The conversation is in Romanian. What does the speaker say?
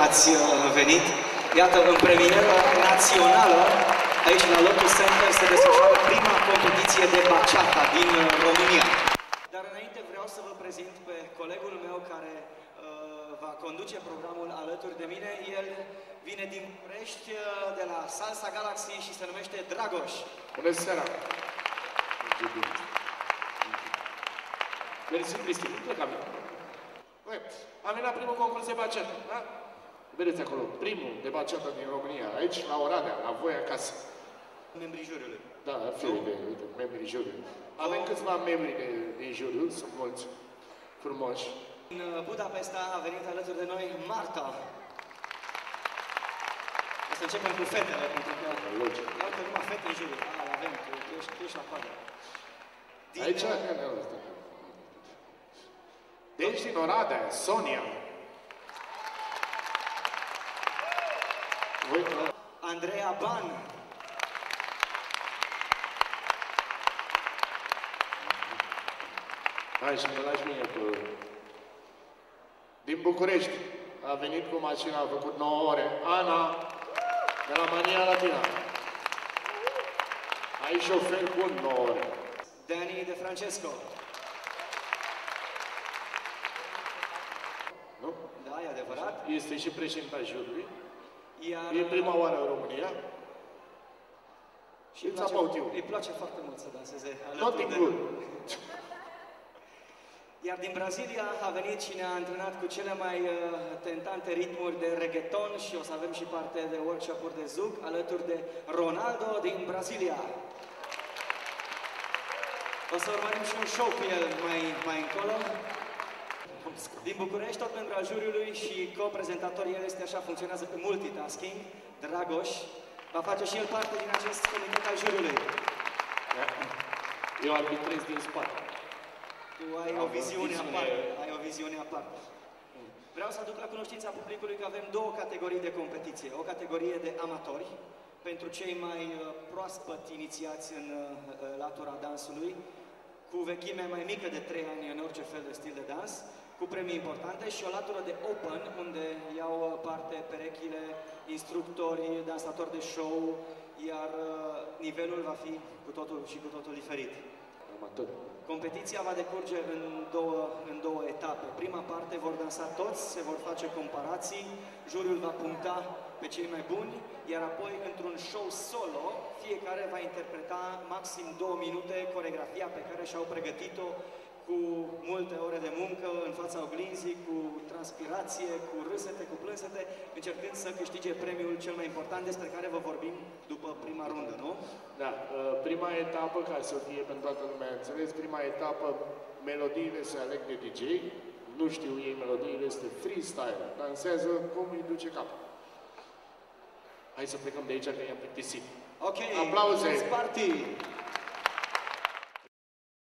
ați venit. Iată, în premieră națională, aici la Lotus Center se desfășoară prima competiție de bachata din România. Dar înainte vreau să vă prezint pe colegul meu care va conduce programul alături de mine. El vine din București, de la Salsa Galaxy și se numește Dragoș. Bună seara! Mersi, Cristi, nu plecam. Am venit la primul concurs de bachata, da? Vedeți acolo, primul de bachata din România, aici, la Oradea, la voi acasă. Membrii juriului. Da, ar fi de membrii juriului. Avem câțiva membri din juriu, sunt mulți, frumoși. În Budapesta a venit alături de noi Marta. O să începem cu fetele, pentru că iată numai fete în juriu. Avem, tu ești la padă. Aici, deci din Oradea, Sonia. Andreea Ban. Hai și mă lași mie cu... Din București. A venit cu mașina, a făcut 9 ore. Ana, de la Mania Latina. Ai șofer bun 9 ore. Dani De Francesco. Nu? Da, e adevărat. Este și președinta juriului. Iar... E prima oară în România. Și îi place foarte mult să danseze. Nothing good. Iar din Brazilia a venit și ne-a antrenat cu cele mai tentante ritmuri de reggaeton și o să avem și parte de workshop-uri de zouk alături de Ronaldo din Brazilia. O să urmărim și un show cu el mai încolo. Din București, tot membru al juriului și co-prezentator, el este așa, funcționează pe multitasking, Dragoș. Va face și el parte din acest comitet al juriului. Eu arbitrez din spate. Tu ai o viziune aparte. Ai o viziune aparte. Vreau să aduc la cunoștința publicului că avem două categorii de competiție. O categorie de amatori, pentru cei mai proaspăt inițiați în latura dansului, cu vechime mai mică de 3 ani în orice fel de stil de dans, cu premii importante, și o latură de open, unde iau parte perechile, instructori, dansatori de show, iar nivelul va fi cu totul diferit. Amator. Competiția va decurge în două etape. Prima parte vor dansa toți, se vor face comparații, juriul va puncta pe cei mai buni, iar apoi, într-un show solo, fiecare va interpreta maxim 2 minute coreografia pe care și-au pregătit-o cu multe ore de muncă, în fața oglinzii, cu transpirație, cu râsete, cu plânsete, încercând să câștige premiul cel mai important, despre care vă vorbim după prima rundă, nu? Da, prima etapă, ca să fie pentru toată lumea înțeles, prima etapă, melodiile se aleg de DJ, nu știu ei melodiile, este freestyle, dansează cum îi duce capul. Hai să plecăm de aici, că i-am plictisit. Ok, aplauze! Dance Party!